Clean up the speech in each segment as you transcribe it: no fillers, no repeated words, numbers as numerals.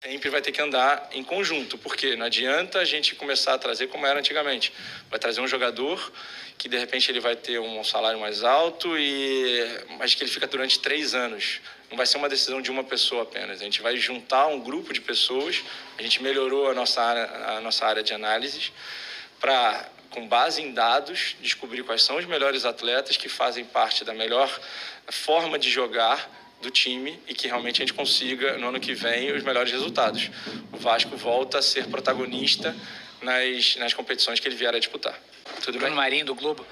sempre vai ter que andar em conjunto, porque não adianta a gente começar a trazer como era antigamente. Vai trazer um jogador que, de repente, ele vai ter um salário mais alto, mas que ele fica durante 3 anos. Não vai ser uma decisão de uma pessoa apenas. A gente vai juntar um grupo de pessoas. A gente melhorou a nossa área de análises para, com base em dados, descobrir quais são os melhores atletas que fazem parte da melhor forma de jogar do time e que realmente a gente consiga, no ano que vem, os melhores resultados. O Vasco volta a ser protagonista nas competições que ele vier a disputar. Tudo bem? Bruno Marinho, do Globo.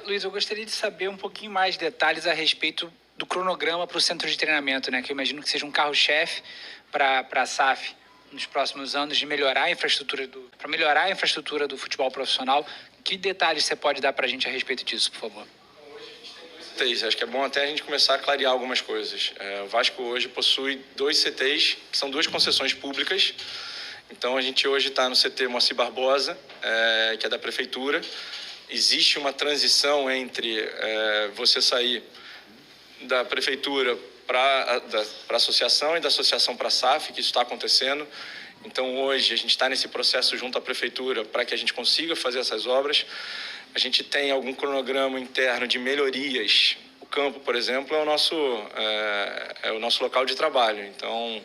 Luiz, eu gostaria de saber um pouquinho mais de detalhes a respeito do cronograma para o centro de treinamento, né? Que eu imagino que seja um carro-chefe para a SAF nos próximos anos, de melhorar a infraestrutura do futebol profissional. Que detalhes você pode dar para a gente a respeito disso, por favor? Acho que é bom até a gente começar a clarear algumas coisas. O Vasco hoje possui 2 CTs, que são 2 concessões públicas. Então, a gente hoje está no CT Moacir Barbosa, que é da Prefeitura. Existe uma transição entre você sair da Prefeitura para a associação e da associação para a SAF, que isso está acontecendo. Então, hoje, a gente está nesse processo junto à Prefeitura para que a gente consiga fazer essas obras. A gente tem algum cronograma interno de melhorias. O campo, por exemplo, é o nosso local de trabalho. Então,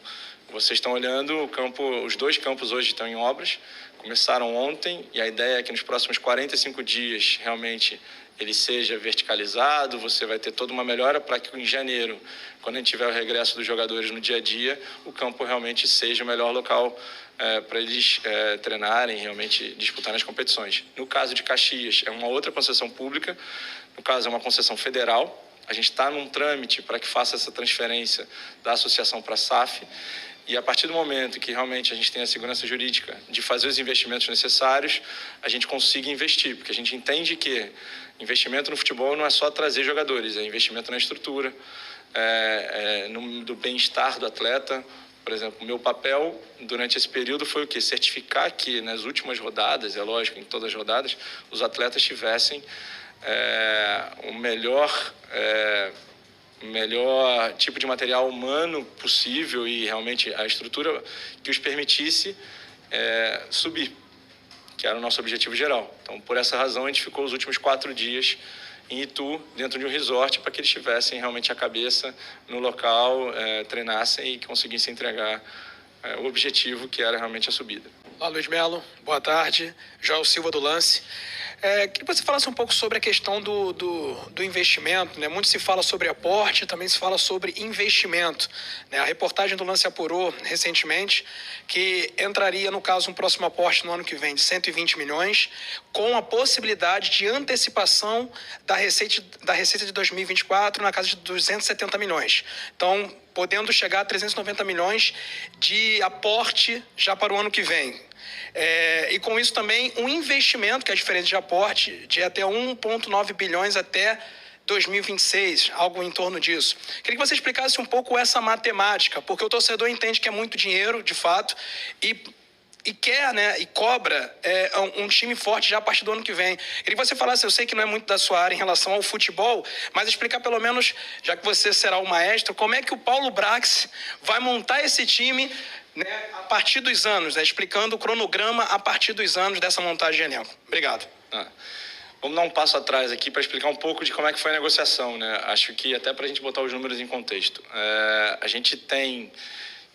vocês estão olhando o campo, os 2 campos hoje estão em obras, começaram ontem, e a ideia é que nos próximos 45 dias, realmente, ele seja verticalizado, você vai ter toda uma melhora para que em janeiro, quando a gente tiver o regresso dos jogadores no dia a dia, o campo realmente seja o melhor local para eles treinarem, realmente disputarem as competições. No caso de Caxias, é uma outra concessão pública, no caso é uma concessão federal. A gente está num trâmite para que faça essa transferência da associação para a SAF, e a partir do momento que realmente a gente tem a segurança jurídica de fazer os investimentos necessários, a gente consiga investir, porque a gente entende que investimento no futebol não é só trazer jogadores, é investimento na estrutura, do bem-estar do atleta. Por exemplo, o meu papel durante esse período foi o quê? Certificar que nas últimas rodadas, é lógico, em todas as rodadas, os atletas tivessem o melhor tipo de material humano possível e realmente a estrutura que os permitisse subir, que era o nosso objetivo geral. Então, por essa razão, a gente ficou os últimos 4 dias em Itu, dentro de um resort, para que eles tivessem realmente a cabeça no local, treinassem e conseguissem entregar o objetivo, que era realmente a subida. Olá, Luiz Melo. Boa tarde. Joel Silva do Lance. Queria que você falasse um pouco sobre a questão do investimento, né? Muito se fala sobre aporte, também se fala sobre investimento, né? A reportagem do Lance apurou recentemente que entraria, no caso, um próximo aporte no ano que vem de 120 milhões, com a possibilidade de antecipação da receita de 2024 na casa de 270 milhões. Então, podendo chegar a 390 milhões de aporte já para o ano que vem. E com isso também um investimento, que é diferente de aporte, de até 1,9 bilhões até 2026, algo em torno disso. Queria que você explicasse um pouco essa matemática, porque o torcedor entende que é muito dinheiro, de fato, e quer, né, e cobra um time forte já a partir do ano que vem. Queria que você falasse, eu sei que não é muito da sua área em relação ao futebol, mas explicar pelo menos, já que você será o maestro, como é que o Paulo Brax vai montar esse time, né, a partir dos anos, né, explicando o cronograma a partir dos anos dessa montagem de elenco. Obrigado. Vamos dar um passo atrás aqui para explicar um pouco de como é que foi a negociação, né? Acho que até para a gente botar os números em contexto. A gente tem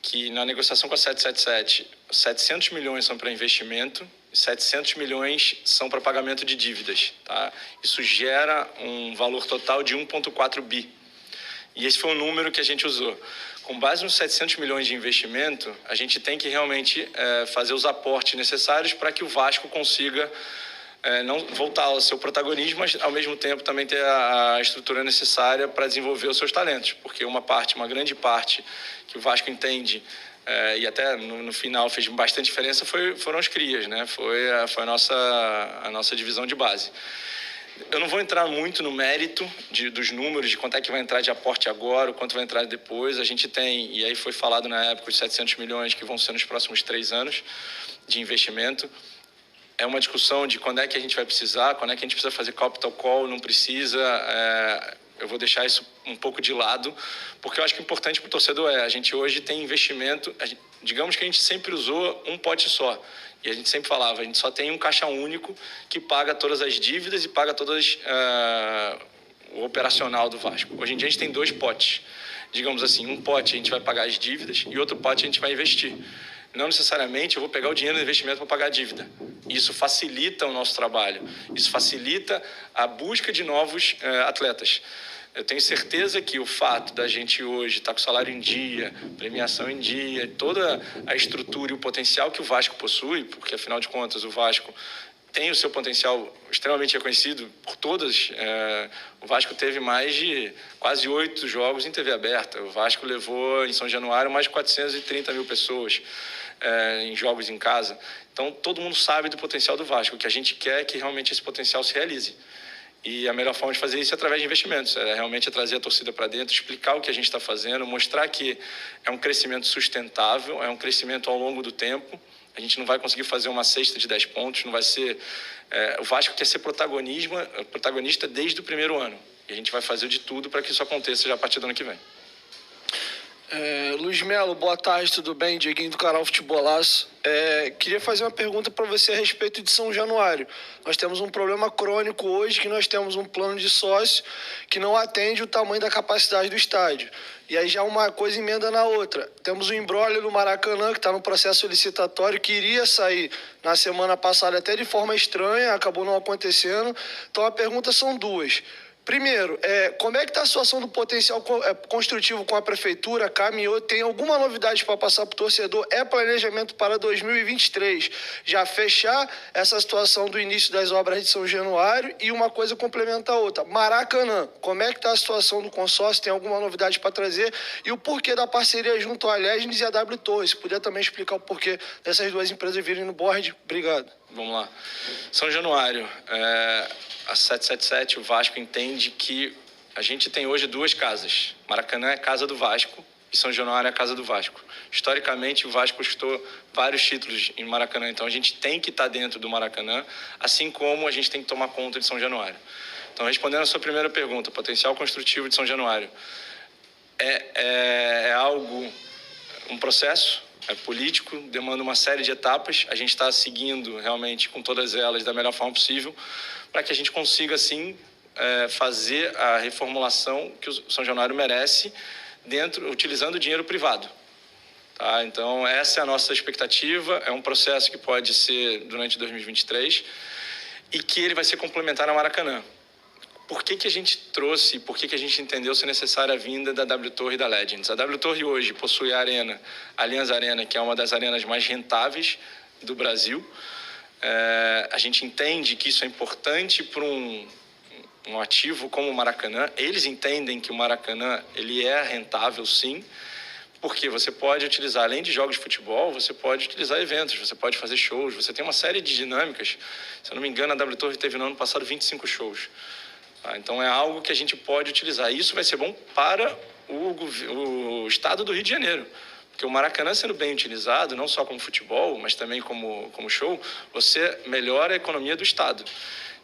que na negociação com a 777, 700 milhões são para investimento e 700 milhões são para pagamento de dívidas, tá? Isso gera um valor total de 1,4 bi. E esse foi o número que a gente usou. Com base nos 700 milhões de investimento, a gente tem que realmente fazer os aportes necessários para que o Vasco consiga não voltar ao seu protagonismo, mas ao mesmo tempo também ter a estrutura necessária para desenvolver os seus talentos, porque uma grande parte que o Vasco entende e até no final fez bastante diferença foram os crias, né? Foi a nossa divisão de base. Eu não vou entrar muito no mérito dos números, de quanto é que vai entrar de aporte agora, o quanto vai entrar depois. A gente tem, e aí foi falado na época, os 700 milhões que vão ser nos próximos 3 anos de investimento. É uma discussão de quando é que a gente vai precisar, quando é que a gente precisa fazer capital call, não precisa. eu vou deixar isso um pouco de lado, porque eu acho que o importante para o torcedor a gente hoje tem investimento, digamos que a gente sempre usou um pote só, e a gente sempre falava, a gente só tem um caixa único que paga todas as dívidas e paga todas o operacional do Vasco. Hoje em dia a gente tem 2 potes, digamos assim, um pote a gente vai pagar as dívidas e outro pote a gente vai investir. Não necessariamente eu vou pegar o dinheiro do investimento para pagar a dívida. Isso facilita o nosso trabalho, isso facilita a busca de novos atletas. Eu tenho certeza que o fato da gente hoje estar com salário em dia, premiação em dia, toda a estrutura e o potencial que o Vasco possui, porque afinal de contas o Vasco tem o seu potencial extremamente reconhecido por todas. O Vasco teve mais de quase 8 jogos em TV aberta. O Vasco levou em São Januário mais de 430 mil pessoas em jogos em casa. Então todo mundo sabe do potencial do Vasco. O que a gente quer é que realmente esse potencial se realize. E a melhor forma de fazer isso é através de investimentos, realmente trazer a torcida para dentro, explicar o que a gente está fazendo, mostrar que é um crescimento sustentável, é um crescimento ao longo do tempo. A gente não vai conseguir fazer uma cesta de 10 pontos, não vai ser... o Vasco quer ser protagonista desde o primeiro ano. E a gente vai fazer de tudo para que isso aconteça já a partir do ano que vem. Luiz Melo, boa tarde, tudo bem? Dieguinho do canal Futebolaço. Queria fazer uma pergunta para você a respeito de São Januário. Nós temos um problema crônico hoje, que nós temos um plano de sócio que não atende o tamanho da capacidade do estádio. E aí já uma coisa emenda na outra. Temos o imbróglio no Maracanã, que está no processo licitatório, que iria sair na semana passada até de forma estranha, acabou não acontecendo. Então a pergunta são 2. Primeiro, como é que está a situação do potencial construtivo com a prefeitura? Caminhou? Tem alguma novidade para passar para o torcedor? É planejamento para 2023 já fechar essa situação do início das obras de São Januário? E uma coisa complementa a outra. Maracanã, como é que está a situação do consórcio? Tem alguma novidade para trazer? E o porquê da parceria junto à Legends e à W Torres? Se puder também explicar o porquê dessas 2 empresas virem no board? Obrigado. Vamos lá. São Januário, a 777, o Vasco entende que a gente tem hoje 2 casas. Maracanã é a casa do Vasco e São Januário é a casa do Vasco. Historicamente, o Vasco conquistou vários títulos em Maracanã, então a gente tem que estar dentro do Maracanã, assim como a gente tem que tomar conta de São Januário. Então, respondendo a sua primeira pergunta, potencial construtivo de São Januário é algo, um processo, é político, demanda uma série de etapas. A gente está seguindo realmente com todas elas da melhor forma possível para que a gente consiga, assim, fazer a reformulação que o São Januário merece utilizando dinheiro privado. Tá? Então, essa é a nossa expectativa. É um processo que pode ser durante 2023 e que ele vai ser complementar ao Maracanã. Por que a gente trouxe, por que a gente entendeu ser necessária a vinda da W Torre e da Legends? A W Torre hoje possui a Allianz Arena, que é uma das arenas mais rentáveis do Brasil. A gente entende que isso é importante para um ativo como o Maracanã. Eles entendem que o Maracanã ele é rentável, sim, porque você pode utilizar, além de jogos de futebol, você pode utilizar eventos, você pode fazer shows, você tem uma série de dinâmicas. Se eu não me engano, a W Torre teve no ano passado 25 shows. Então é algo que a gente pode utilizar. Isso vai ser bom para o estado do Rio de Janeiro. Porque o Maracanã sendo bem utilizado, não só como futebol, mas também como show, você melhora a economia do estado.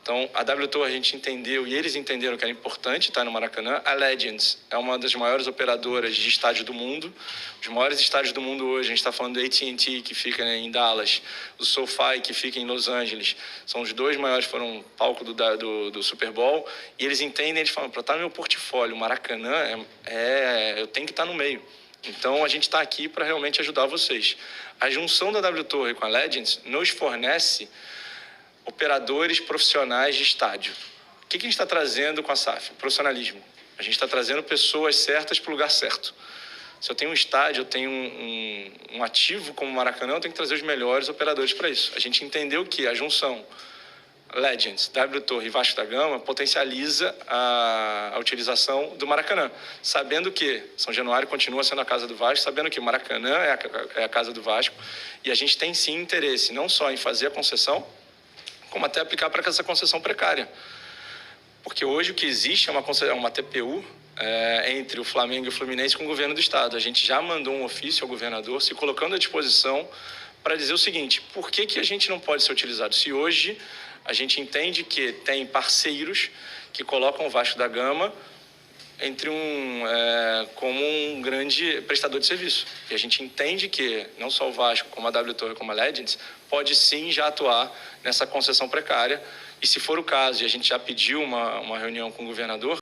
Então, a W Torre a gente entendeu e eles entenderam que era importante estar no Maracanã. A Legends é uma das maiores operadoras de estádio do mundo. Os maiores estádios do mundo hoje, a gente está falando do AT&T, que fica em Dallas, do SoFi, que fica em Los Angeles. São os 2 maiores, foram palco do Super Bowl. E eles entendem, eles falam, para estar no meu portfólio, o Maracanã, eu tenho que estar no meio. Então, a gente está aqui para realmente ajudar vocês. A junção da W Torre com a Legends nos fornece operadores profissionais de estádio. O que a gente está trazendo com a SAF? Profissionalismo. A gente está trazendo pessoas certas para o lugar certo. Se eu tenho um estádio, eu tenho um ativo como o Maracanã, eu tenho que trazer os melhores operadores para isso. A gente entendeu que a junção Legends, W Torre e Vasco da Gama potencializa a utilização do Maracanã, sabendo que São Januário continua sendo a casa do Vasco, sabendo que o Maracanã é a casa do Vasco, e a gente tem sim interesse não só em fazer a concessão, como até aplicar para essa concessão precária. Porque hoje o que existe é uma TPU entre o Flamengo e o Fluminense com o governo do estado. A gente já mandou um ofício ao governador se colocando à disposição para dizer o seguinte: por que a gente não pode ser utilizado? Se hoje a gente entende que tem parceiros que colocam o Vasco da Gama como um grande prestador de serviço. E a gente entende que não só o Vasco, como a W Torre, como a Legends, pode sim já atuar nessa concessão precária. E se for o caso, e a gente já pediu uma reunião com o governador,